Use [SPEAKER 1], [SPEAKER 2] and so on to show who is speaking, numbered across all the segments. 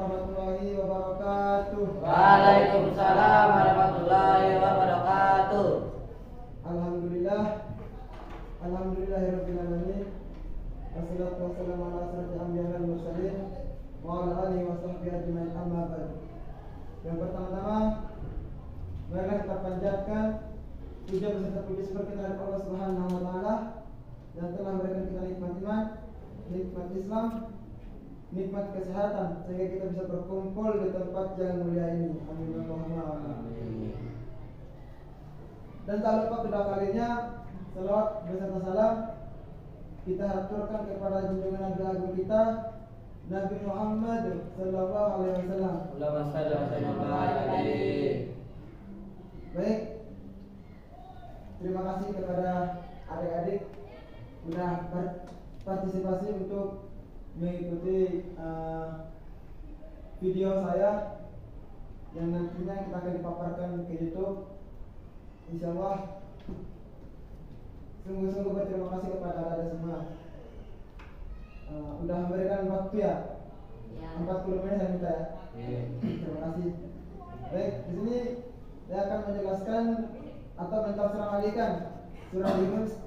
[SPEAKER 1] warahmatullahi wabarakatuh.
[SPEAKER 2] Waalaikumsalam warahmatullahi wabarakatuh.
[SPEAKER 1] Alhamdulillahirabbil alamin. Wassalatu wassalamu ala asyrofil anbiya'i wal mursalin wa ala alihi wa sahbihi ajmain, amma ba'd. Yang pertama-tama, marilah kita panjatkan puja beserta puji syukur kita kepada Allah Subhanahu wa taala yang telah memberikan kita nikmat iman, nikmat Islam, nikmat kesehatan sehingga kita bisa berkumpul di tempat yang mulia ini. Amin Allahumma amin. Dan tak lupa kedua kalinya selawat beserta salam kita haturkan kepada junjungan Nabi agung kita Nabi Muhammad sallallahu alaihi wasallam.
[SPEAKER 2] Allahumma shalli wa sallim alaihi.
[SPEAKER 1] Baik. Terima kasih kepada adik-adik sudah partisipasi untuk mengikuti video saya yang nantinya kita akan dipaparkan ke YouTube. Insyaallah sungguh-sungguh berterima kasih kepada adik-adik semua. Udah memberikan waktu ya. 40 menit saya minta ya. Terima kasih. Baik, di sini saya akan menjelaskan atau mentafsirkan surah Yunus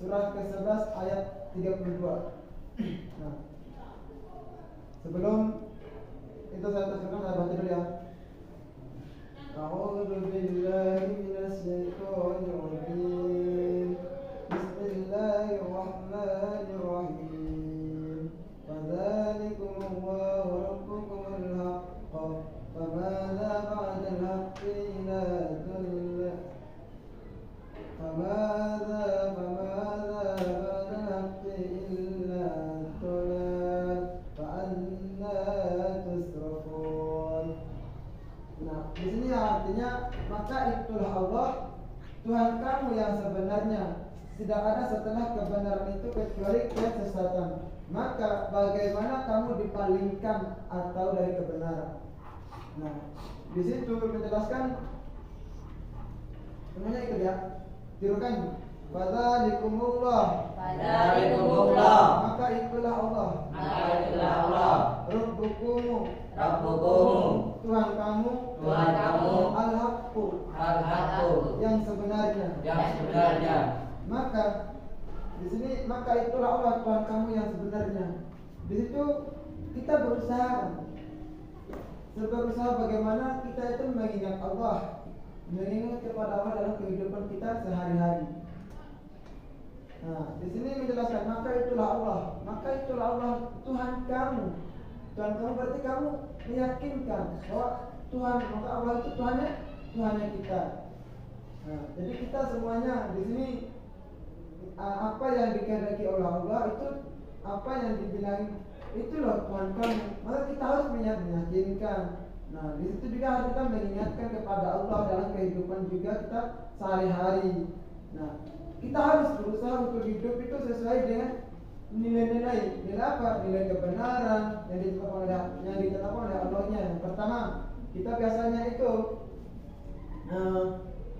[SPEAKER 1] surah ke-11 ayat 32. Nah, sebelum itu saya tafsirkan, saya baca dulu ya. A'udzu billahi minasy syaithanir rajim. Bismillahirrahmanirrahim. Fadzalikumullahu rabbukumul haqq. Famadza ba'dal haqqi illa dhulal. Famadza ba'dal haqqi illa dhulal. Fa'anna tusrafun. Nah, di sini artinya maka itulah Allah Tuhan kamu yang sebenarnya. Tidak ada setelah kebenaran itu kecuali kesesatan. Maka bagaimana kamu dipalingkan atau dari kebenaran? Nah, di situ menjelaskan semuanya itu ya. Tirukan. Fadzalikumullah. Maka itulah Allah. Rabbukum. Tuhan kamu. Al-haqqu. Yang sebenarnya. Maka di sini maka itulah Allah Tuhan kamu yang sebenarnya. Di situ kita berusaha bagaimana kita itu mengingat Allah, mengingat kepada Allah dalam kehidupan kita sehari-hari. Nah, di sini menjelaskan maka itulah Allah Tuhan kamu. Tuhan kamu berarti kamu meyakinkan bahwa Tuhan, maka Allah itu Tuhannya kita. Nah, jadi kita semuanya di sini apa yang dikehendaki oleh Allah itu apa yang dibilang itulah Tuhan kamu, maka kita harus meyakinkan. Nah, di situ juga harus kita mengingatkan kepada Allah dalam kehidupan juga kita sehari-hari. Nah, kita harus berusaha untuk hidup itu sesuai dengan nilai-nilai apa? Nilai kebenaran yang ditetapkan oleh Allahnya. Yang pertama, kita biasanya itu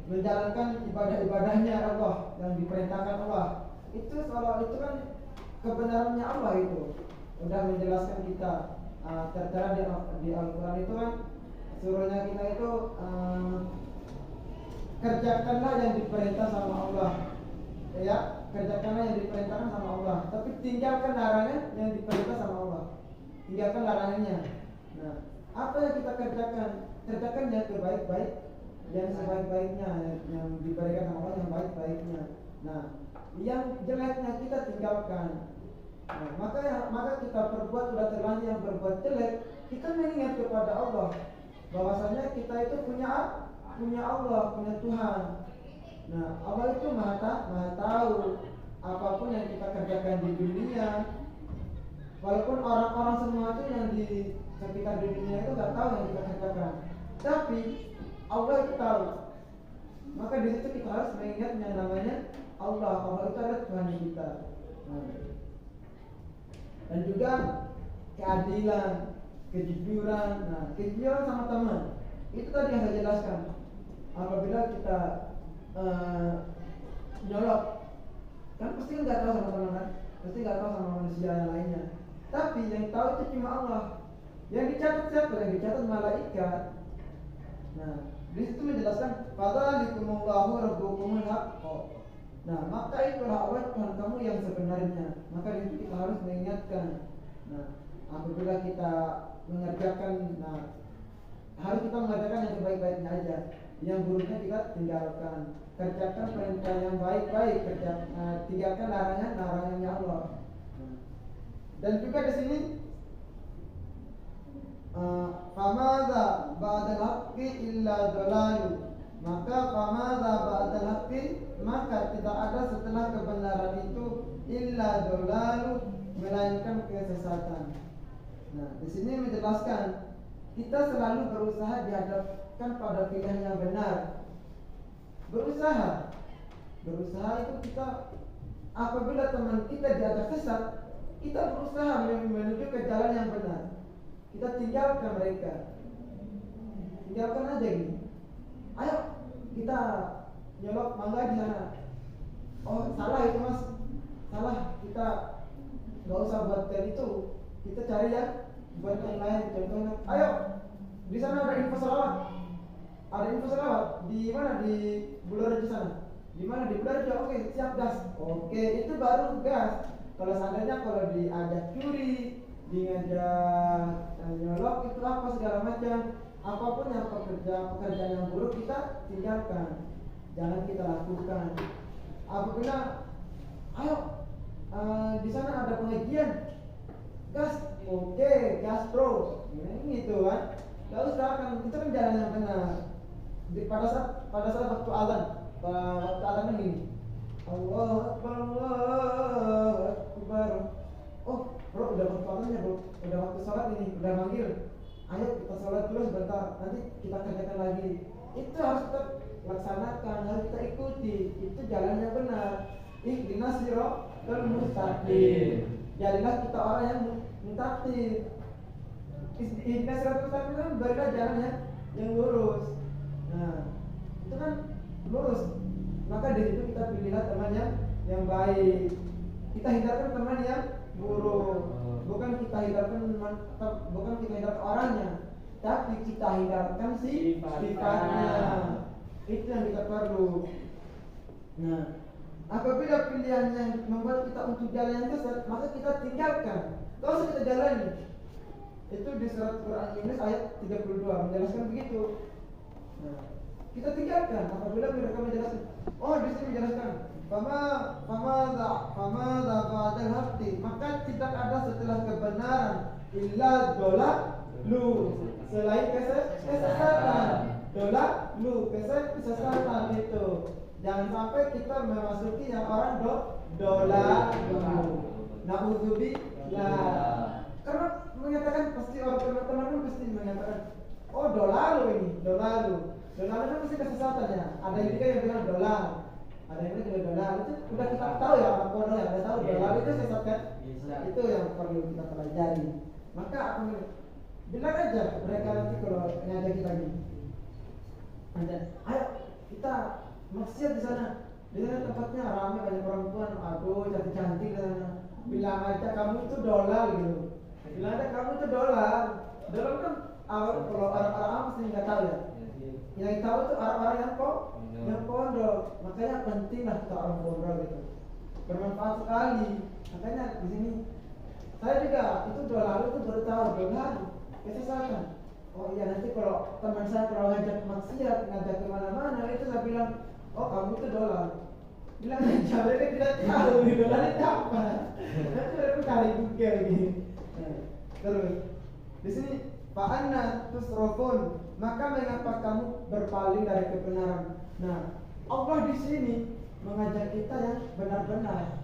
[SPEAKER 1] menjalankan ibadah-ibadahnya Allah yang diperintahkan Allah. Itu soal itu kan kebenarannya Allah itu. Sudah menjelaskan kita tertera di Al-Qur'an itu kan suruhnya kita itu kerjakanlah yang diperintah sama Allah. Ya, kerjakanlah yang diperintahkan sama Allah, tapi tinggalkan larangan yang diperintah sama Allah. Tinggalkan larangannya. Nah, apa yang kita kerjakan? Kerjakan yang terbaik-baik, yang sebaik-baiknya, yang diberikan sama Allah yang baik-baiknya. Nah, yang jeleknya kita tinggalkan. Nah, maka kita berbuat sudah terlanjur yang berbuat jelek, kita mengingat kepada Allah bahwasanya kita itu punya Allah, punya Tuhan. Nah, Allah itu maha tahu apapun yang kita kerjakan di dunia. Walaupun orang-orang semua itu yang di sekitar di dunia itu nggak tahu yang kita kerjakan, tapi Allah itu tahu. Maka di situ kita harus mengingat yang namanya Allah. Allah itu adalah Tuhan kita. Nah, dan juga keadilan, kejujuran. Nah, kejujuran sama teman. Itu tadi yang saya jelaskan. Apabila kita nyolok, kan pasti nggak tahu sama teman kan, pasti nggak tahu sama manusia yang lainnya. Tapi yang tahu itu cuma Allah. Yang dicatat siapa? Yang dicatat malaikat. Nah, di situ menjelaskan fadzalikumullahu rabbukumul haqq. Nah, maka itulah Allah Tuhan kamu yang sebenarnya. Maka di situ kita harus mengingatkan. Nah, apabila kita mengerjakan, harus kita mengerjakan yang sebaik-baiknya aja. Yang buruknya kita tinggalkan. Kerjakan perintah yang baik-baik, tinggalkan larangannya Allah. Dan juga di sini famadza ba'dal haqqi illa dhalalu. Maka famadza ba'dal haqqi, maka tidak ada setelah kebenaran itu illa dhalalu, melainkan kesesatan. Nah, di sini menjelaskan kita selalu berusaha dihadapkan pada pilihan yang benar. Berusaha itu kita, apabila teman kita diajak sesat, kita berusaha menuju ke jalan yang benar. Kita tinggalkan mereka, tinggalkan aja gitu. Ayo kita nyolok mangga di sana. Oh salah itu mas, salah, kita nggak usah buat kayak itu. Kita cari ya buat yang lain. Contohnya, ayo di sana ada info selawat. Ada info selawat di mana? Di Bularaja sana. Di mana? Di Bularaja. Oke, siap gas. Oke, itu baru gas. Kalau seandainya kalau diajak curi, diajak nyolok itu apa segala macam, apapun yang pekerjaan yang buruk kita tinggalkan, jangan kita lakukan. Apabila ayo di sana ada pengajian, gas, oke, gas terus, ini gitu kan. Gak usah kan, itu kan jalan yang benar. Pada saat waktu azan ini, Allah Akbar, Allah Akbar. Oh bro, udah waktu azannya bro, udah waktu sholat ini, udah manggil. Ayo kita sholat dulu sebentar, nanti kita kerjakan lagi. Itu harus kita laksanakan, harus kita ikuti. Itu jalan yang benar. Ihdinas siratal mustaqim. Jadilah kita orang yang mutakin. Ihdinas siratal mustaqim kan berilah jalan yang lurus. Nah, itu kan lurus. Maka dari itu kita pilihlah teman yang baik. Kita hindarkan teman yang buruk. Bukan kita hindarkan orangnya, tapi kita hindarkan sifatnya. Itu yang kita perlu. Nah, apabila pilihannya membuat kita untuk jalan yang sesat, maka kita tinggalkan. Kalau usah kita jalani. Itu di surat Quran Yunus ayat 32 menjelaskan begitu. Nah, kita tinggalkan apabila mereka menjelaskan. Oh, di sini menjelaskan famadza ba'dal haqqi, maka tidak ada setelah kebenaran illa dhalalu, selain kesesatan. Dhalalu, kesesatan itu. Jangan sampai kita memasuki yang orang dhalalu. Na'udzubillah. Karena mengatakan pasti orang teman-teman pasti mengatakan, oh dhalalu ini, dhalalu. Dhalalu itu pasti kesesatan ya. Ada yang juga yang bilang dolal. Ada yang juga dolal. Itu udah kita tahu ya, orang kono ya, udah tahu dolal itu sesat kan? Itu yang perlu kita pelajari. Maka bilang aja mereka nanti kalau ngajak kita gini. Ayo kita maksiat di sana. Di sana tempatnya ramai, banyak perempuan, aduh cantik-cantik di sana. Bilang aja kamu itu dolal gitu. Bilang aja kamu itu dolal. Dolal kan awal kalau orang-orang pasti nggak tahu ya. Yang tahu itu orang-orang yang pondok. Makanya pentinglah kita orang pondok gitu. Bermanfaat sekali. Makanya di sini saya juga itu dolal itu baru tahu dolal kesesatan. Oh iya, nanti kalau teman saya kalau ngajak maksiat, ngajak kemana-mana itu saya bilang, oh kamu itu dolal. Bilang aja, mereka tidak tahu dolal itu apa. Nanti mereka kali google gitu. Terus di sini fa'anna tusrafun, maka mengapa kamu berpaling dari kebenaran? Nah, Allah di sini mengajak kita yang benar-benar,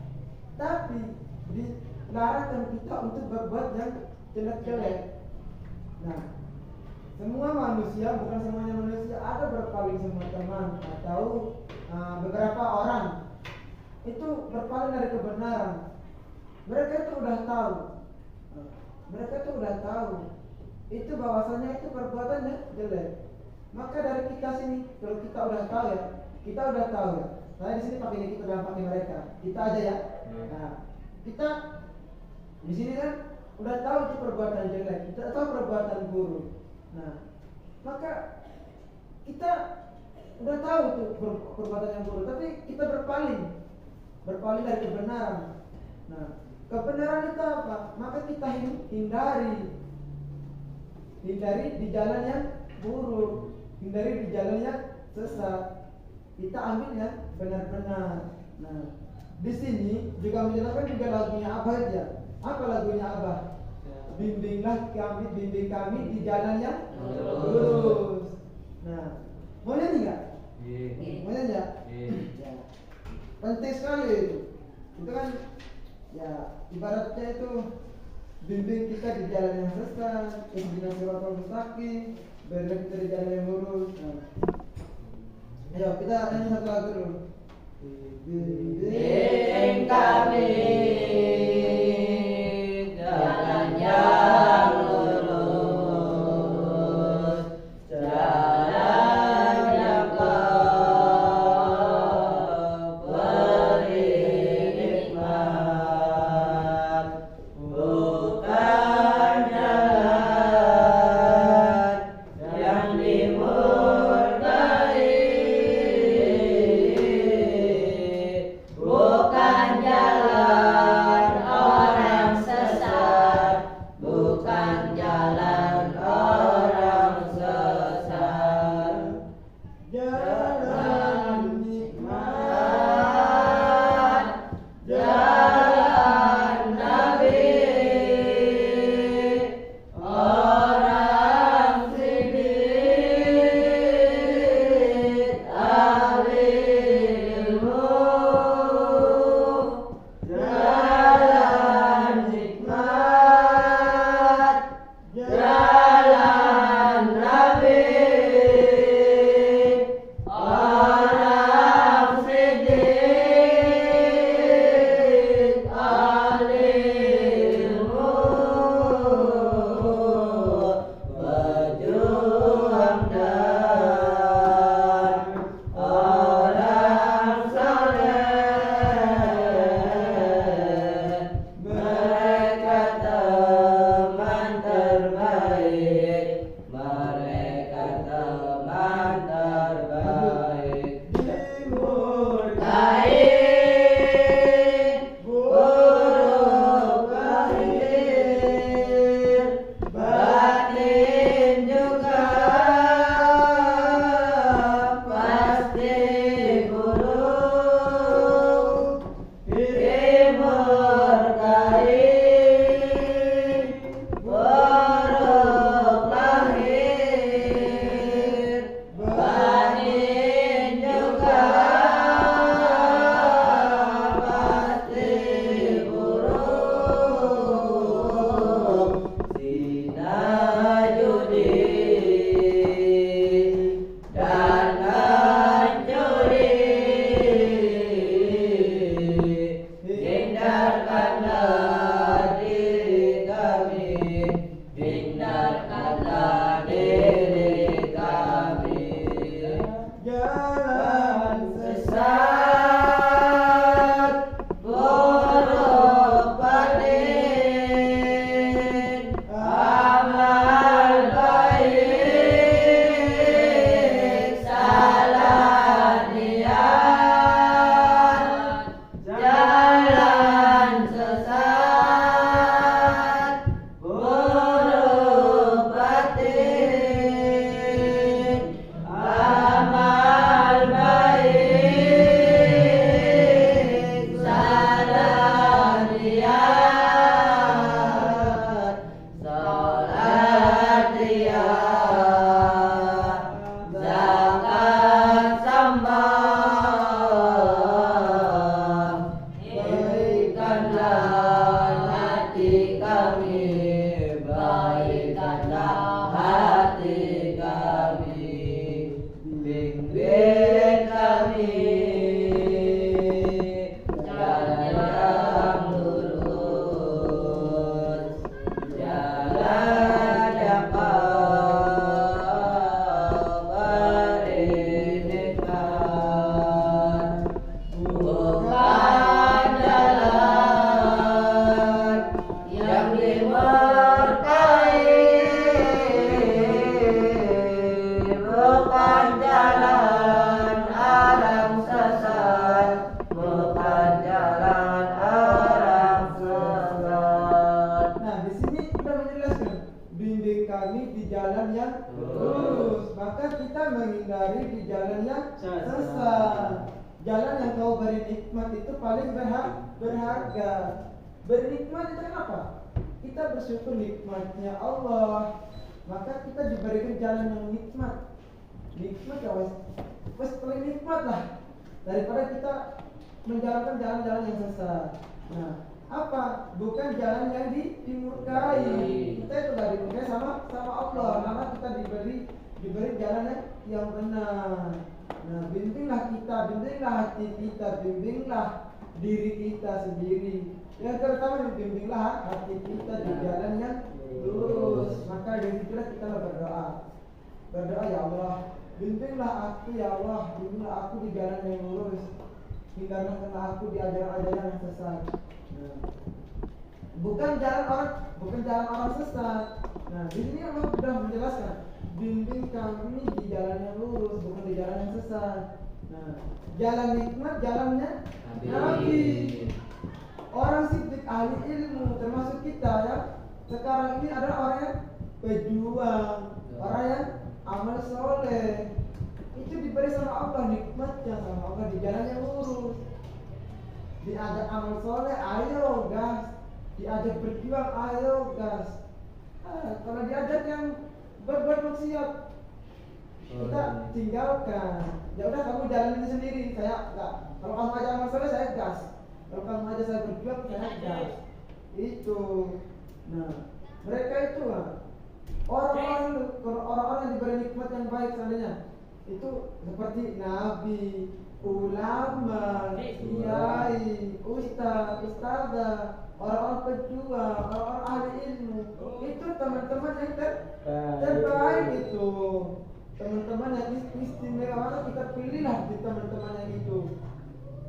[SPEAKER 1] tapi dilarangkan kita untuk berbuat yang jelek-jelek. Nah, semua manusia, bukan semuanya manusia, ada berpaling semua teman atau beberapa orang itu berpaling dari kebenaran. Mereka itu udah tahu. Itu bahwasanya itu perbuatannya jelek. Maka dari kita sini, kalau kita udah tahu ya, Saya di sini pakai kita dan pakai mereka. Kita aja ya. Nah, kita di sini kan udah tahu itu perbuatan jelek, kita tahu perbuatan buruk. Nah, maka kita udah tahu itu perbuatan yang buruk, tapi kita berpaling dari kebenaran. Nah, kebenaran itu apa? Maka kita hindari di jalan yang buruk, hindari di jalan yang sesat. Kita ambil yang benar-benar. Nah, di sini juga menjelaskan juga lagunya Abah aja. Apa lagunya Abah? Bimbing kami di jalan yang lurus. Nah, mau nyanyi nggak? Mau nyanyi nggak? Ya. Penting sekali itu. Itu kan ya ibaratnya itu bimbing kita di jalan yang sesat, ihdinas siratal mustaqim, berilah kita di jalan yang lurus. Nah, ayo kita nyanyi satu lagu dulu.
[SPEAKER 2] Bimbing kami jalan yang lurus, jalan yang kau beri nikmat, bukan jalan yang dimurkai, bukan jalan
[SPEAKER 1] jalan yang kau beri nikmat itu paling berharga. Bernikmat itu kenapa? Kita bersyukur nikmatnya Allah, maka kita diberikan jalan yang nikmat. Nikmat ya wes paling nikmat lah daripada kita menjalankan jalan-jalan yang sesat. Nah, apa? Bukan jalan yang dimurkai. Kita itu dari dimurkai sama Allah, karena kita diberi jalan yang benar. Nah, bimbinglah kita, bimbinglah hati kita, bimbinglah diri kita sendiri. Yang terutama bimbinglah hati kita di jalan yang lurus. Maka dari situlah kita berdoa. Berdoa, ya Allah, bimbinglah aku ya Allah, bimbinglah aku di jalan yang lurus. Hindarkanlah aku di ajaran-ajaran yang sesat. Nah, bukan jalan orang sesat. Nah, di sini Allah sudah menjelaskan, bimbing kami di jalan yang lurus, bukan di jalan yang sesat. Nah, jalan nikmat jalannya Nabi. Orang siddiq ahli ilmu termasuk kita ya. Sekarang ini adalah orang yang pejuang, orang yang amal soleh. Itu diberi sama Allah nikmatnya sama Allah di jalan yang lurus. Diajak amal soleh, ayo gas. Diajak berjuang, ayo gas. Kalau diajak yang berbuat maksiat, kita tinggalkan. Ya udah kamu jalan ini sendiri, saya enggak. Kalau kamu ajak amal soleh, saya gas. Kalau kamu ajak saya berjuang, saya gas. Itu. Nah, mereka itu orang-orang yang diberi nikmat yang baik seandainya itu seperti nabi, ulama, kiai, ustazah, orang-orang pejuang, orang-orang ahli ilmu. Itu teman-teman yang terbaik itu. Teman-teman yang istimewa, maka kita pilihlah di teman-teman yang itu.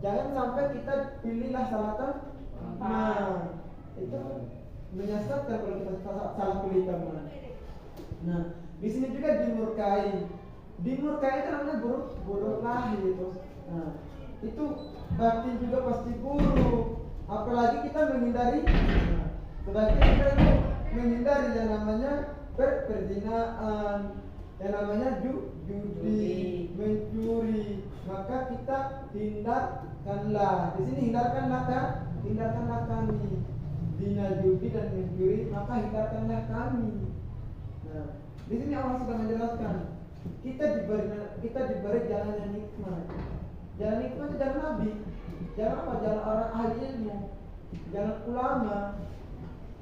[SPEAKER 1] Jangan sampai kita pilihlah salah teman. Itu menyesatkan kalau kita salah pilih teman. Nah, di sini juga dimurkai. Dimurkai itu namanya buruk lahir itu. Nah, itu batin juga pasti buruk. Apalagi kita menghindari. Nah, sebaiknya kita itu menghindari yang namanya perzinaan, yang namanya judi, mencuri. Maka kita hindarkanlah. Di sini hindarkanlah kami. Zina, judi dan mencuri, maka hindarkanlah kami. Nah, di sini Allah sudah menjelaskan kita diberi jalan yang nikmat. Jalan nikmat itu jalan Nabi. Jalan apa? Jalan orang ahli ilmu, jalan ulama.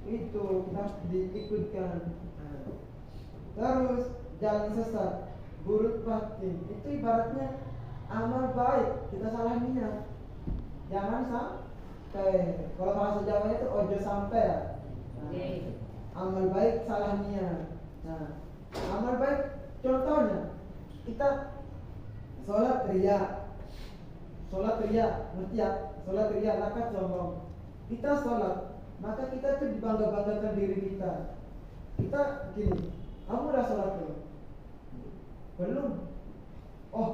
[SPEAKER 1] Itu kita harus diikutkan. Terus jalan sesat, buruk batin. Itu ibaratnya amal baik kita salah niat. Jangan sampai. Kalau bahasa Jawanya itu ojo sampai ya. Amal baik salah niat. Nah, amal baik contohnya kita sholat ria, ngerti ya? Sholat ria, lakat sombong. Kita sholat, maka kita tuh dibangga-banggakan diri kita. Kita gini, kamu udah sholat belum? Belum. Oh,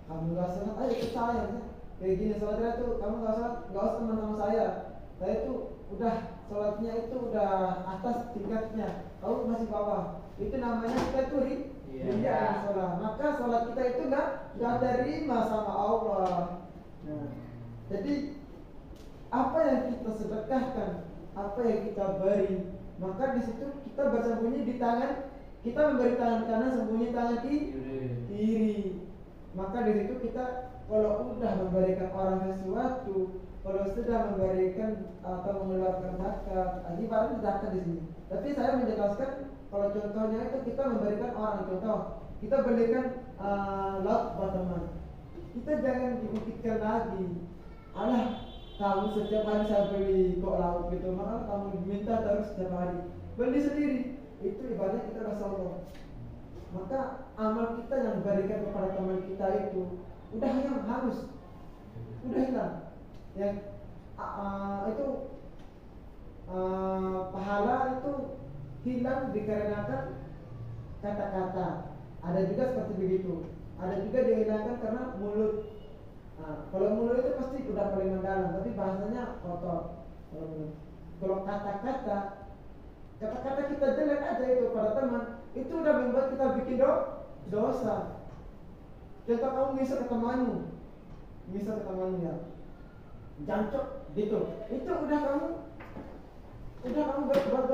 [SPEAKER 1] kamu gak sholat, ayo ikut saya ya. Kayak gini sholat ria tuh, kamu gak sholat, gak usah teman sama saya. Saya tuh udah sholatnya itu udah atas tingkatnya, kamu masih bawah. Itu namanya kita tuh ria sholat. Maka sholat kita itu nggak terima sama Allah. Nah, jadi apa yang kita sedekahkan, apa yang kita beri, maka di situ kita bersembunyi di tangan, kita memberi tangan kanan, sembunyi tangan kiri. Maka di situ kita kalau udah memberikan orang sesuatu, kalau sudah memberikan atau mengeluarkan zakat, ibaratnya zakat di sini. Tapi saya menjelaskan kalau contohnya itu kita memberikan orang, contoh kita belikan lauk buat teman. Kita jangan dipikirkan lagi, alah kamu setiap hari saya beli kok lauk gitu, maka kamu diminta terus setiap hari. Beli sendiri, itu ibaratnya kita rasa Allah. Maka amal kita yang diberikan kepada teman kita itu udah hilang, hangus, udah hilang. Yang itu pahala itu hilang dikarenakan kata-kata. Ada juga seperti begitu. Ada juga dihilangkan karena mulut. Nah, kalau mulut itu pasti udah paling mendalam, tapi bahasanya kotor. Kalau kata-kata kita jelek aja itu pada teman, itu udah membuat kita bikin dosa. Contoh kamu misal ke temanmu, misal ke temanmu ya, jancok gitu, itu udah kamu berbuat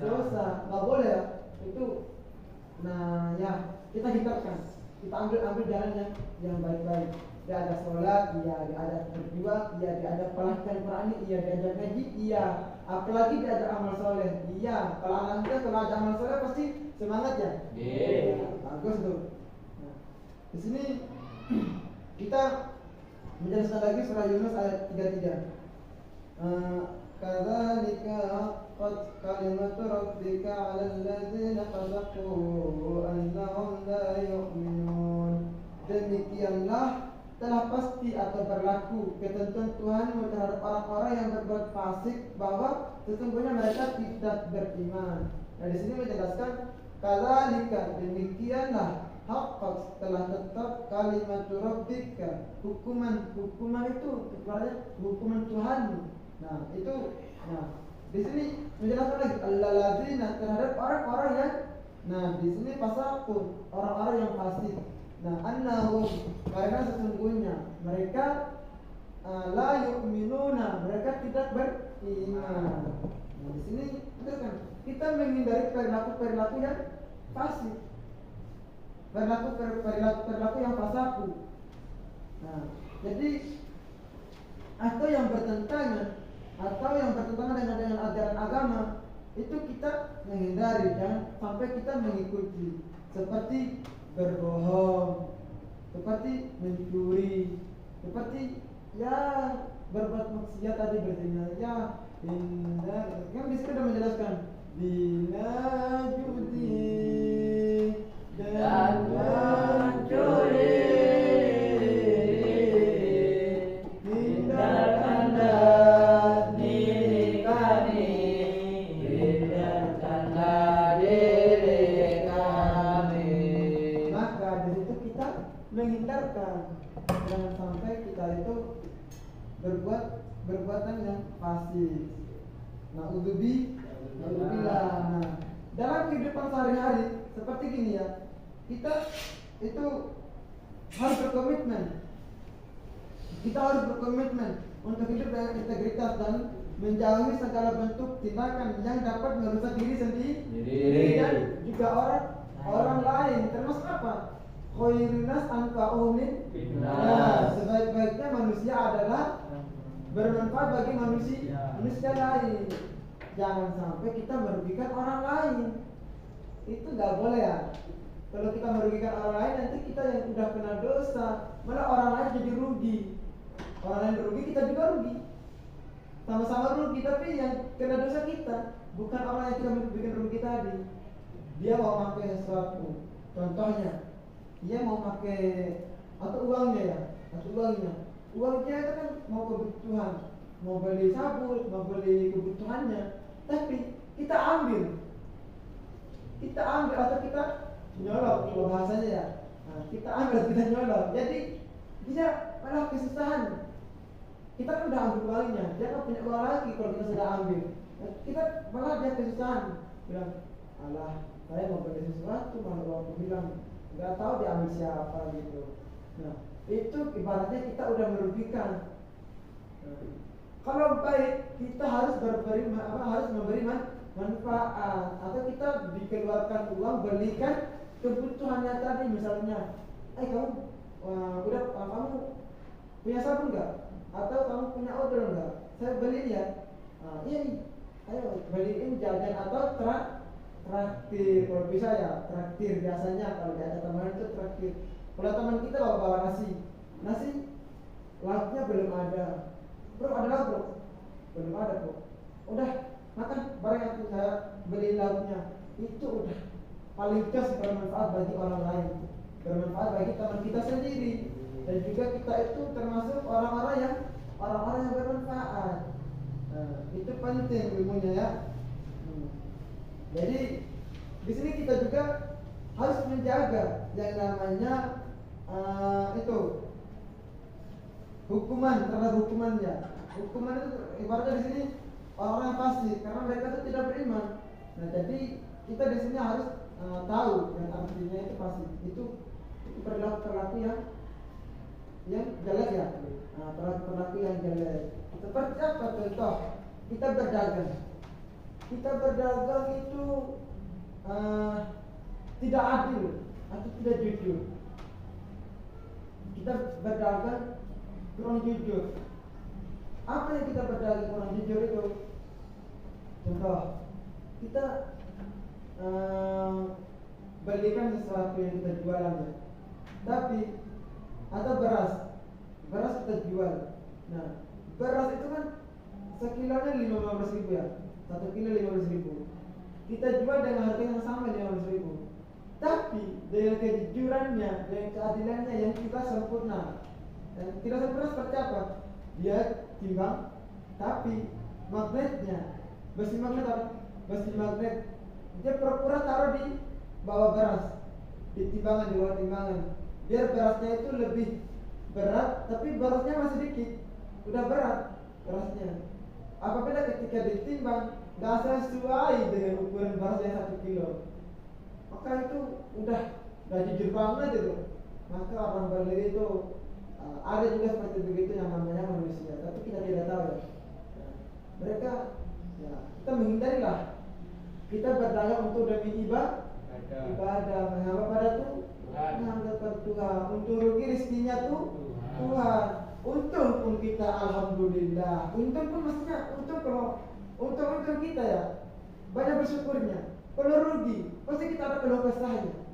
[SPEAKER 1] dosa, nggak boleh ya itu. Nah ya kita hindarkan, kita ambil jalan yang baik-baik. Dia ada sholat, iya, dia ada berjuang, iya, dia ada pelatihan Quran, iya, dia ada ngaji, iya, apalagi dia ada amal soleh, iya. Kalau anak kita kalau ada amal soleh pasti semangat ya.
[SPEAKER 2] Iya.
[SPEAKER 1] Bagus tuh. Nah, di sini kita menjelaskan lagi surah Yunus ayat 33. Kadzalika haqqat kalimatu rabbika 'alal ladzina fasaqu annahum la yu'minun. Demikianlah telah pasti atau berlaku ketentuan Tuhanmu terhadap orang-orang yang berbuat fasik bahwa sesungguhnya mereka tidak beriman. Nah di sini menjelaskan kadzalika, demikianlah, haqqat, telah tetap, kalimat rabbika, hukuman itu kepada hukuman Tuhanmu. Nah itu, nah di sini menjelaskan lagi alladzina, terhadap orang-orang yang, nah di sini fasaqun, orang-orang yang fasik. Nah annahum, karena sesungguhnya mereka la yu'minuna, mereka tidak beriman. Nah di sini kan kita menghindari perilaku yang fasik, perilaku yang fasaku. Nah jadi atau yang bertentangan dengan ajaran agama itu kita menghindari, jangan sampai kita mengikuti, seperti berbohong, seperti mencuri, seperti ya berbuat maksiat tadi, berzina, ya hindar. Kan di sini sudah menjelaskan bila judi dan mencuri, hindarkanlah diri kami, hindarkanlah diri kami. Maka dari itu kita menghindarkan, jangan sampai kita itu berbuat perbuatan yang fasik. Na'udzubillah. Nah, dalam kehidupan sehari-hari seperti gini ya, kita itu harus berkomitmen. Kita harus berkomitmen untuk hidup dengan integritas dan menjauhi segala bentuk tindakan yang dapat merusak diri sendiri dan juga orang lain. Termasuk apa? Khairun nas anfa'uhum linnas. Sebaik-baiknya manusia adalah bermanfaat bagi manusia lain. Jangan sampai kita merugikan orang lain. Itu nggak boleh ya. Kalau kita merugikan orang lain, nanti kita yang udah kena dosa, malah orang lain jadi rugi. Orang lain rugi, kita juga rugi. Sama-sama rugi, tapi yang kena dosa kita, bukan orang yang kita bikin rugi tadi. Dia mau pakai sesuatu, contohnya, dia mau pakai atau uangnya itu kan mau kebutuhan, mau beli sabun, mau beli kebutuhannya, tapi kita ambil atau kita nyolong, kalau bahasanya ya. Nah, kita ambil, kita nyolong, jadi dia malah kesusahan. Kita kan udah ambil uangnya, dia kan punya uang lagi kalau kita sudah ambil. Nah, kita malah dia kesusahan, bilang, alah, saya mau beli sesuatu malah uangku hilang, nggak tahu diambil siapa gitu. Nah itu ibaratnya kita udah merugikan. Kalau baik, kita harus memberi manfaat, atau kita dikeluarkan uang belikan kebutuhannya tadi. Misalnya, kamu kamu punya sabun nggak? Atau kamu punya odol nggak? Saya beliin ya. Iya nih, ayo beliin jajan atau traktir. Kalau bisa ya traktir, biasanya kalau ada teman itu traktir. Kalau teman kita bawa nasi lauknya belum ada, bro ada lauk bro? Belum ada bro. Udah makan bareng aku, saya beli lauknya. Itu udah paling gas bermanfaat bagi orang lain, bermanfaat bagi teman kita sendiri, dan juga kita itu termasuk orang-orang yang bermanfaat. Nah, itu penting ilmunya ya. Jadi di sini kita juga harus menjaga yang namanya itu hukuman, terhadap hukumannya. Hukuman itu ibaratnya di sini orang fasik karena mereka itu tidak beriman. Nah jadi kita di sini harus tahu yang artinya itu fasik. Itu perilaku yang jelek ya. Nah, perilaku yang jelek. Seperti apa contoh? Kita berdagang. Kita berdagang itu tidak adil atau tidak jujur. Kita berdagang kurang jujur. Apa yang kita berdagang kurang jujur itu? Contoh, kita belikan sesuatu yang kita jualan ya. Tapi atau beras kita jual. Nah, beras itu kan sekilonya 15.000 ya. 1 kilo 15.000. Kita jual dengan harga yang sama 15.000. Tapi dengan kejujurannya, dengan keadilannya yang kita sempurna. Dan tidak sempurna seperti apa? Dia timbang, tapi magnetnya, besi magnet apa? Besi magnet. Dia pura-pura taruh di bawah beras, di timbangan, di bawah timbangan. Biar berasnya itu lebih berat, tapi berasnya masih dikit. Udah berat berasnya. Apabila ketika ditimbang nggak sesuai dengan ukuran beras yang 1 kilo, maka itu udah jujur banget itu. Maka orang beli itu ada juga seperti begitu yang namanya manusia, tapi kita tidak tahu ya. Mereka ya, kita menghindari lah. Kita berdagang untuk demi ibadah, menghamba pada menghamba pada Tuhan, untuk rugi rezekinya Tuhan. Untung pun kita alhamdulillah. Untung pun maksudnya untung kita ya. Banyak bersyukurnya. Kalau rugi, pasti kita ada keluh kesahnya.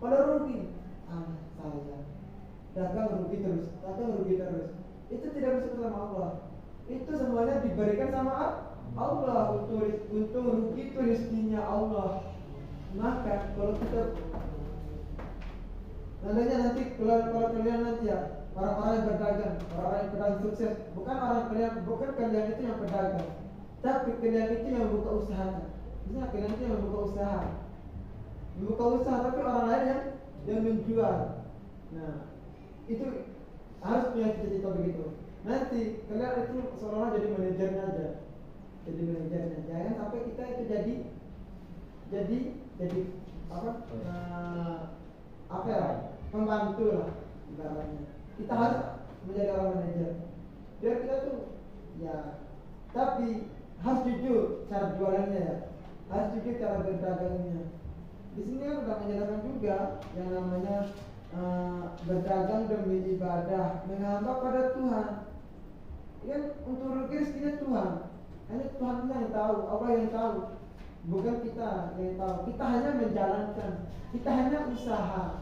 [SPEAKER 1] Kalau rugi, saya dagang rugi terus. Itu tidak bersyukur sama Allah. Itu semuanya diberikan sama Allah. Untuk rugi itu rezekinya Allah. Maka kalau kita nanti kalau kalian nanti ya orang-orang yang berdagang, orang-orang yang berdagang sukses, bukan kalian itu yang berdagang, tapi kalian itu yang buka usaha. Misalnya kalian itu yang buka usaha, tapi orang lain yang menjual. Nah, itu harus punya cita-cita begitu. Nanti kalian itu seolah-olah jadi manajernya aja, jangan sampai kita itu jadi apa ya, pembantu lah ibaratnya. Kita harus menjadi orang manajer. Biar kita tuh ya, tapi harus jujur cara jualannya ya, harus jujur cara berdagangnya. Di sini kan sudah menjelaskan juga yang namanya berdagang demi ibadah, menghamba pada Tuhan. Kan untuk rugi rezekinya Tuhan. Hanya Tuhan yang tahu, Allah yang tahu, bukan kita yang tahu. Kita hanya menjalankan, kita hanya usaha,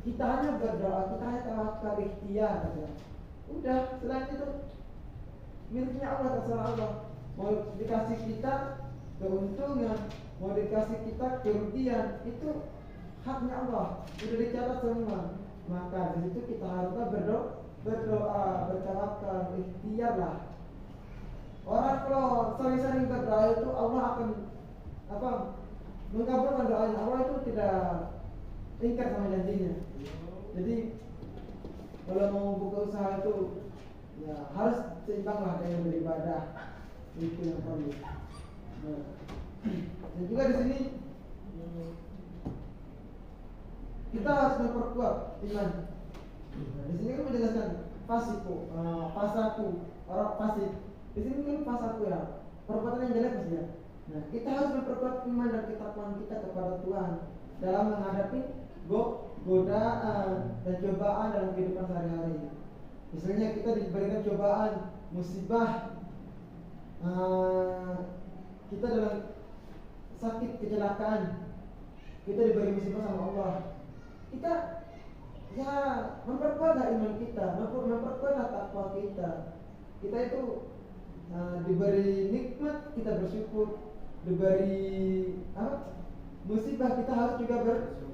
[SPEAKER 1] kita hanya berdoa, kita hanya tawakal ikhtiar saja. Udah, selain itu miliknya Allah, terserah Allah. Mau dikasih kita keuntungan, mau dikasih kita kerugian, itu haknya Allah. Sudah dicatat semua. Maka di situ kita harusnya berdoa, bertawakal, ikhtiar lah. Orang kalau sering-sering berdoa itu Allah akan mengabulkan doanya. Allah itu tidak ingkar sama janjinya. Jadi kalau mau buka usaha itu ya harus seimbang lah dengan beribadah. Itu yang perlu. Nah, dan juga di sini kita harus memperkuat iman. Nah, di sini kan menjelaskan fasaku, orang fasik. Di sini kan fasaku ya, perbuatan yang jelek maksudnya. Nah, kita harus memperkuat iman dan ketakwaan kita kepada Tuhan dalam menghadapi godaan dan cobaan dalam kehidupan sehari-hari. Misalnya kita diberikan cobaan, musibah, kita dalam sakit, kecelakaan, kita diberi musibah sama Allah. Kita ya memperkuatlah iman kita, memperkuatlah takwa kita. Kita itu diberi nikmat, kita bersyukur. Diberi musibah, kita harus juga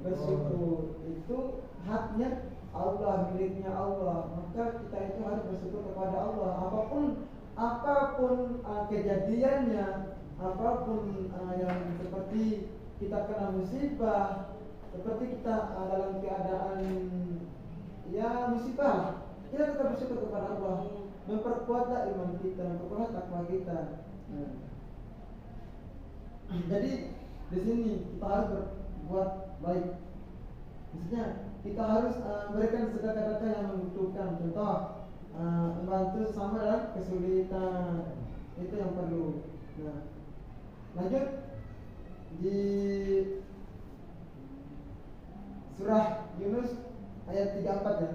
[SPEAKER 1] bersyukur. Itu haknya Allah, miliknya Allah. Maka kita itu harus bersyukur kepada Allah. Apapun kejadiannya, apapun yang seperti kita kena musibah, seperti kita dalam keadaan ya musibah, kita tetap bersyukur kepada Allah. Memperkuatlah iman kita, memperkuatlah takwa kita. Jadi di sini kita harus berbuat baik. Maksudnya kita harus berikan sedekah-sedekah yang membutuhkan. Contoh, membantu sama dalam kesulitan, itu yang perlu. Nah, lanjut di surah Yunus ayat 34 ya.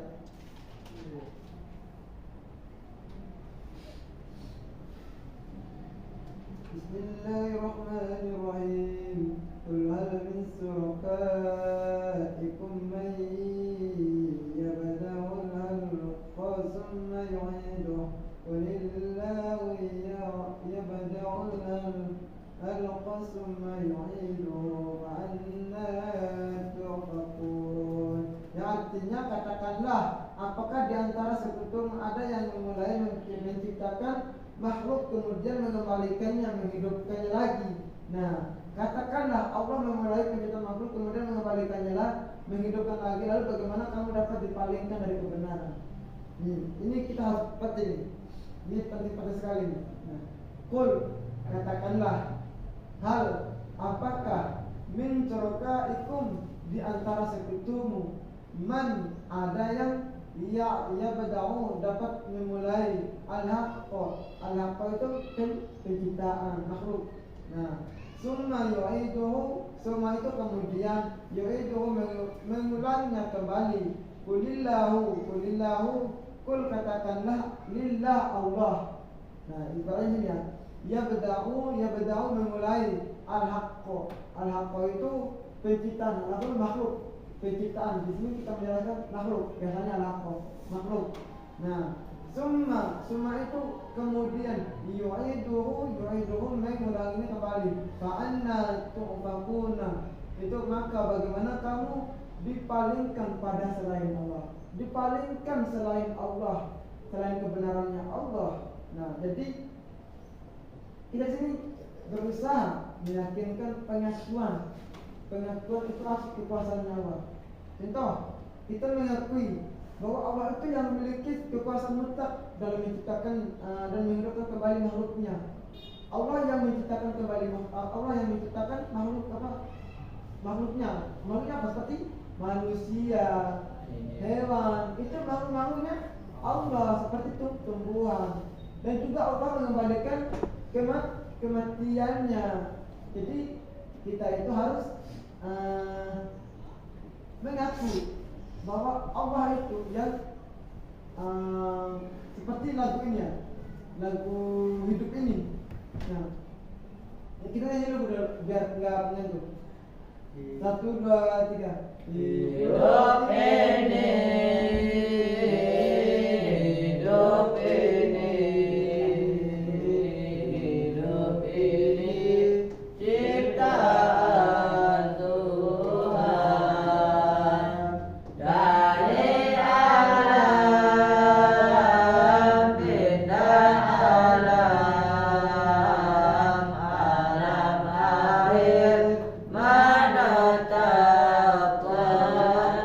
[SPEAKER 1] Bismillahirrahmanirrahim. Qul hal min syurakaikum man yabda'ul khalqa thumma yu'iduhu qulillahu yabda'ul khalqa thumma yu'iduhu wa anna tufakun. Yang artinya katakanlah, apakah di antara sekutumu ada yang memulai menciptakan makhluk kemudian mengembalikannya, menghidupkannya lagi. Nah, katakanlah Allah memulai penciptaan makhluk kemudian mengembalikannya lah, menghidupkan lagi. Lalu bagaimana kamu dapat dipalingkan dari kebenaran? Ini kita harus penting. Ini penting sekali. Nah, Qul, katakanlah, hal, apakah min syurakaikum, di antara sekutumu, man, ada yang ya bada'u, dapat memulai al-haqqa itu penciptaan makhluk. Nah, summa yu'iduhu, summa itu kemudian yu'iduhu mengulangnya kembali. Qulillahu, kul katakanlah, lillah Allah. Nah, ibaratnya ya bada'u memulai al-haqqa itu penciptaan, makhluk. Penciptaan, di sini kita menjelaskan makhluk, biasanya makhluk. Nah, summa itu kemudian yu'iduhu mengulanginya kembali. Fa'anna tu'fakuna, itu maka bagaimana kamu dipalingkan pada selain Allah, dipalingkan selain Allah, selain kebenarannya Allah. Nah, jadi kita sini berusaha meyakinkan pengakuan itu asal kekuasaan Allah. Contoh, kita mengakui bahwa Allah itu yang memiliki kekuasaan mutlak dalam menciptakan dan menghidupkan kembali makhluknya. Allah yang menciptakan makhluknya. Makhluknya apa? Seperti manusia, hewan, itu makhluknya Allah, seperti tumbuhan. Dan juga Allah mengembalikan kematiannya. Jadi kita itu harus mengaku bahwa Allah itu yang seperti lagu ini ya, lagu hidup ini. Nah, kita nyanyi dulu biar nggak mengantuk. 1, 2, 3.
[SPEAKER 2] Hidup ini, hidup ini, hidup ini, ciptaan Tuhan dari alam, pindah alam akhir menetap Tuhan.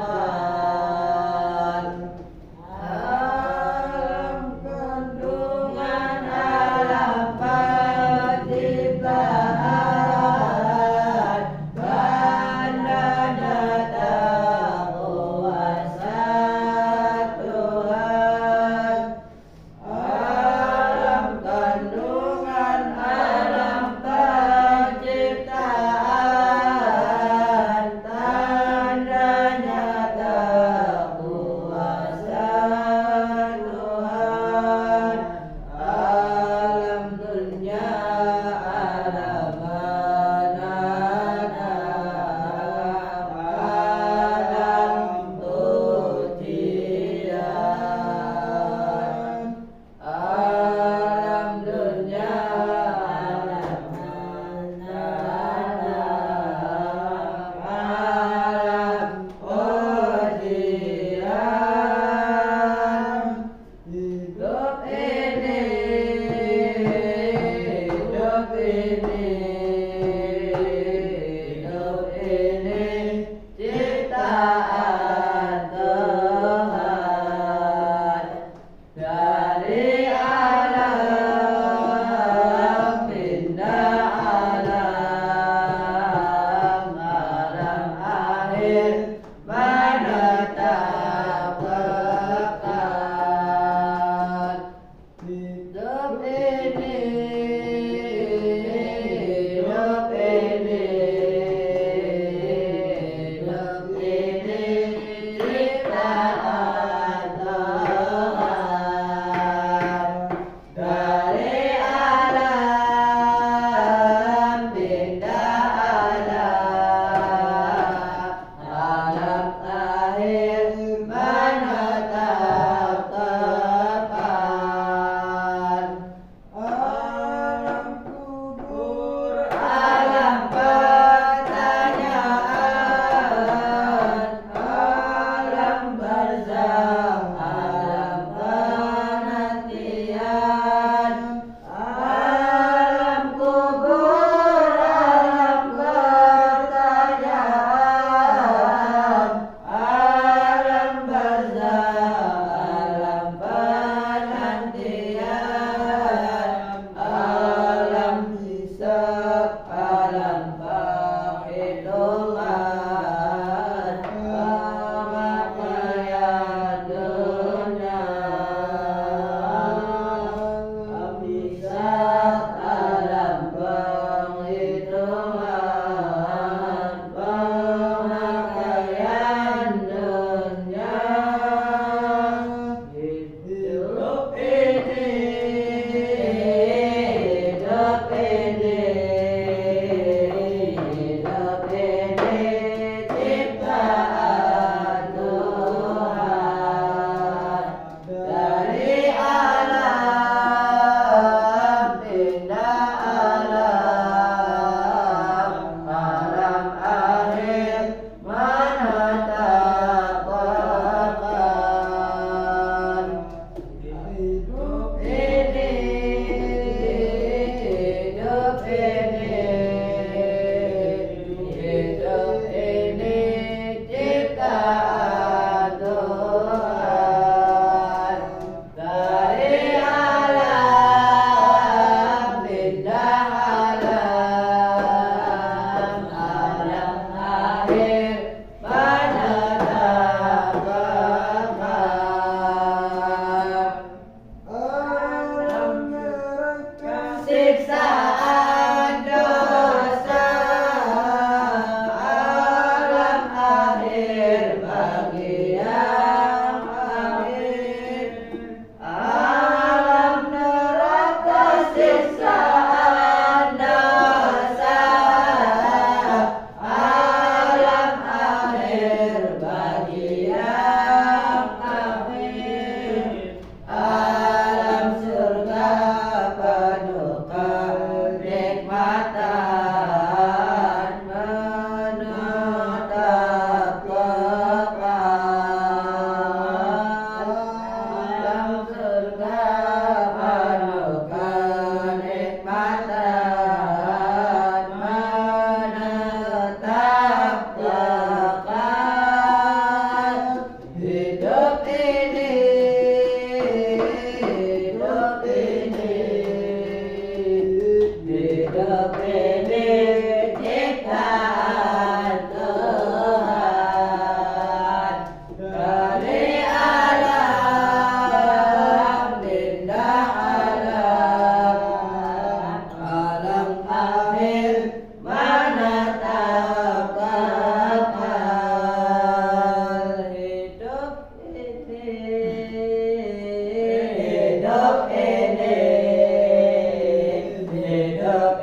[SPEAKER 2] hidup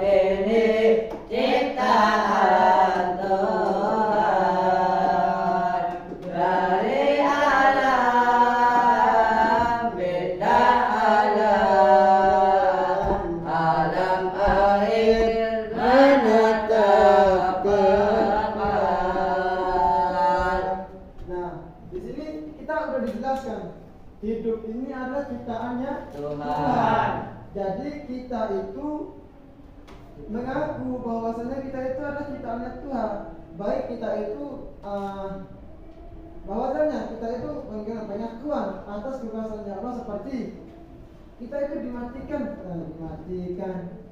[SPEAKER 2] ini ciptaan Tuhan dari alam benda alam air menetap kekal.
[SPEAKER 1] Nah, di sini kita udah dijelaskan hidup ini adalah ciptaannya
[SPEAKER 2] Tuhan.
[SPEAKER 1] Jadi kita itu mengaku bahwasanya kita itu adalah ciptaannya Tuhan. Baik kita itu bahwasanya kita itu pengakuan atas kekuasaannya Allah, seperti kita itu dimatikan.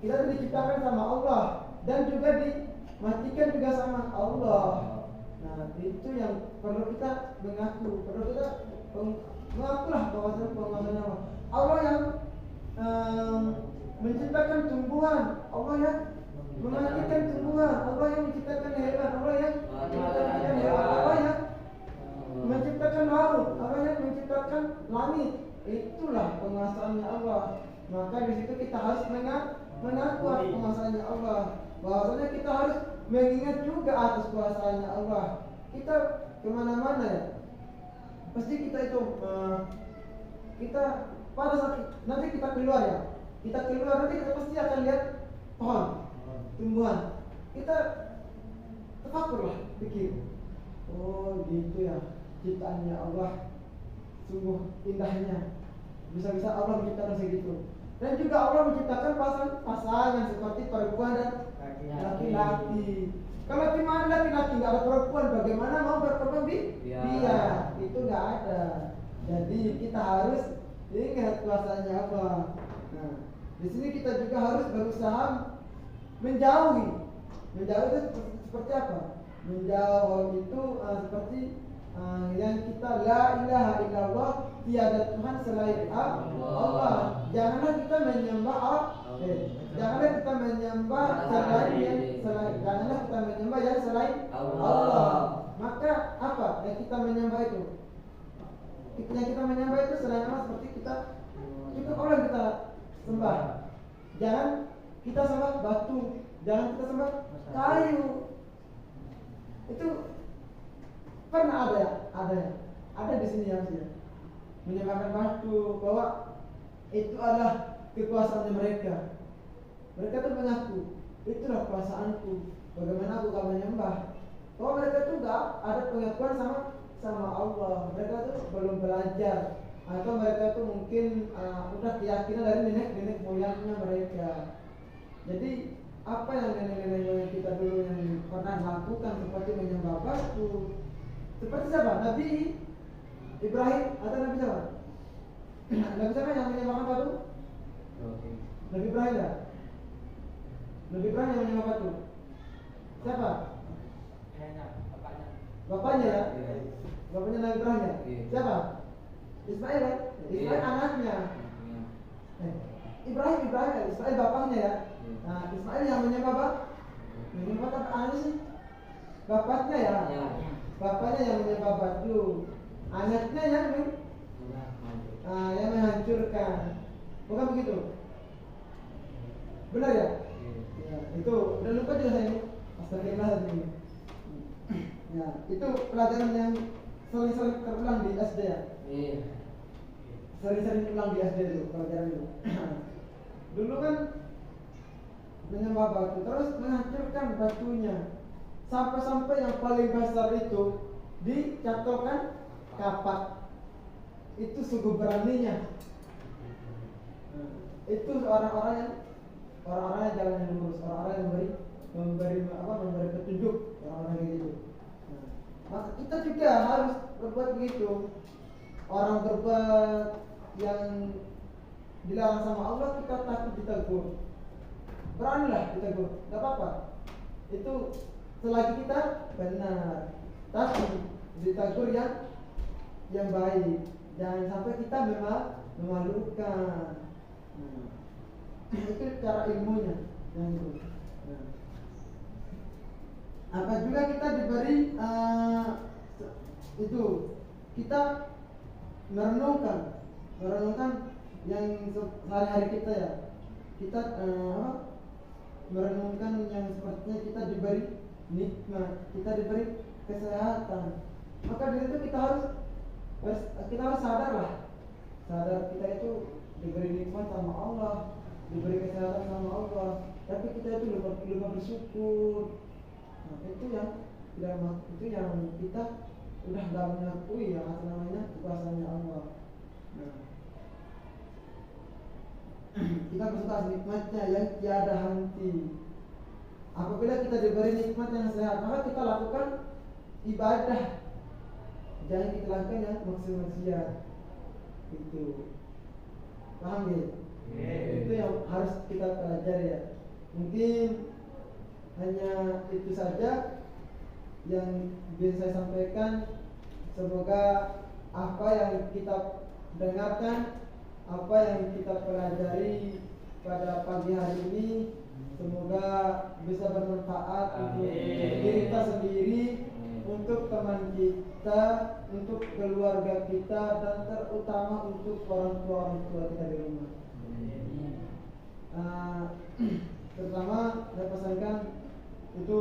[SPEAKER 1] Kita itu diciptakan sama Allah dan juga dimatikan juga sama Allah. Nah, itu yang perlu kita mengaku, perlu kita mengakulah bahwasanya penguasanya Allah. Allah yang menciptakan tumbuhan, Allah yang mematikan tumbuhan, Allah yang menciptakan hewan, Allah yang menciptakan hewan, Allah yang menciptakan laut, Allah yang menciptakan langit. Itulah penguasaannya Allah. Maka di situ kita harus mengaku penguasaannya Allah. Bahwasanya kita harus mengingat juga atas kuasanya Allah. Kita kemana-mana ya, pasti kita itu kita pada saat nanti kita keluar ya, nanti kita pasti akan lihat pohon, tumbuhan. Kita tafakkur lah, pikir, oh gitu ya ciptaannya Allah, sungguh indahnya. Bisa-bisa Allah menciptakan segitu. Dan juga Allah menciptakan pasangan seperti perempuan dan laki-laki. Kalau cuma laki-laki nggak ada perempuan, bagaimana mau berkembang biak? Itu nggak ada. Jadi kita harus ingat kuasanya Allah. Nah, di sini kita juga harus berusaha menjauhi. Menjauh itu seperti apa? Menjauh itu seperti yang kita la ilaha illallah, tiada Tuhan selain Allah. Janganlah kita menyembah janganlah kita menyembah janganlah kita menyembah yang selain Allah. Maka apa yang kita menyembah itu? Yang kita menyembah itu selain Allah, seperti kita cukup Allah yang kita sembah. Jangan kita sembah batu, jangan kita sembah kayu. Itu pernah ada di sini yang menyembahkan batu, bahwa itu adalah kekuasaan mereka. Mereka tuh mengaku, itulah kekuasaanku. Bagaimana aku akan menyembah? Bahwa mereka tuh enggak ada pengakuan sama Allah. Mereka tuh belum belajar, atau mereka tuh mungkin udah keyakinan dari nenek moyangnya mereka. Jadi apa yang nenek moyang kita dulu yang pernah lakukan, seperti menyembah batu. Seperti siapa? Nabi Ibrahim atau Nabi siapa? Nabi siapa yang menyembahkan batu? Nabi Ibrahim ya? Nabi Ibrahim yang menyembah batu. Siapa? Bapaknya ya? Bapaknya Nabi Ibrahim ya? Siapa? Ismail ya? Ismail anaknya. Ibrahim ya? Ismail bapaknya ya? Nah, Ismail yang menyembah apa? Menyembah apa anaknya sih? Bapaknya ya? Bapaknya yang menyembah batu, anaknya yang menghancurkan. Bukan begitu? Benar ya? Ya, itu udah lupa juga saya ini. Astagfirullahaladzim. Ya, itu pelajaran yang sering-sering terulang di SD ya. Sering-sering ulang di SD itu pelajaran itu. Dulu kan menyembah batu, terus menghancurkan batunya. Sampai-sampai yang paling besar itu dicatolkan kapak. Itu sungguh beraninya. Itu orang-orang yang jalan yang lurus, orang-orang yang memberi petunjuk, orang-orang yang gitu. Maka kita juga harus berbuat begitu. Orang berbuat yang dilarang sama Allah, kita takut ditegur. Beranilah ditegur, gak apa-apa. Itu selagi kita benar, tapi ditegur yang baik. Jangan sampai kita memalukan. Itu cara ilmunya yang itu. Apa juga kita diberi itu, kita merenungkan yang sehari-hari kita ya, kita merenungkan yang sepertinya kita diberi nikmat, kita diberi kesehatan, maka dari itu kita harus sadar kita itu diberi nikmat sama Allah, diberi kesehatan sama Allah, tapi kita itu lupa bersyukur. Nah, itu yang kita udah gak mengakui yang namanya kuasanya Allah. Nah, kita bersyukur atas nikmatnya yang tiada henti. Apabila kita diberi nikmat yang sehat, maka kita lakukan ibadah, jangan kita lakukan yang maksiat. Itu paham ya? Itu yang harus kita pelajari ya. Mungkin hanya itu saja yang bisa saya sampaikan. Semoga apa yang kita dengarkan, apa yang kita pelajari pada pagi hari ini, semoga bisa bermanfaat untuk diri kita sendiri, untuk teman kita, untuk keluarga kita, dan terutama untuk orang tua kita di rumah. Terutama saya pesankan itu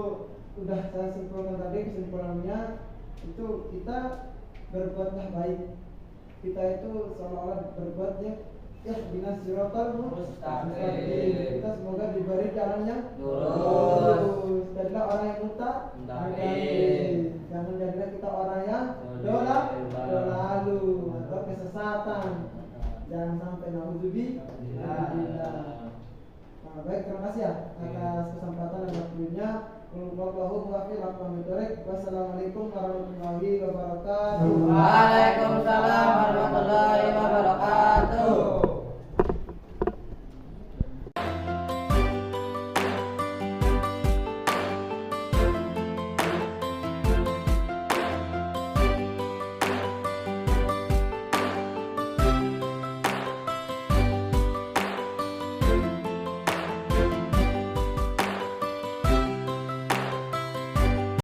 [SPEAKER 1] udah saya simpulkan tadi, kesimpulannya itu kita berbuatlah baik. Kita itu seolah-olah berbuatnya binas siratal mustaqim. Kita semoga diberi jalan yang lurus. Jadilah orang yang mustaqim. Jangan jadilah kita orang yang dolalu atau kesesatan. Jangan sampai naudzubillah. Baik, terima kasih ya atas kesempatan dan waktunya. Wassalamualaikum warahmatullahi wabarakatuh.
[SPEAKER 2] Waalaikumsalam warahmatullahi wabarakatuh.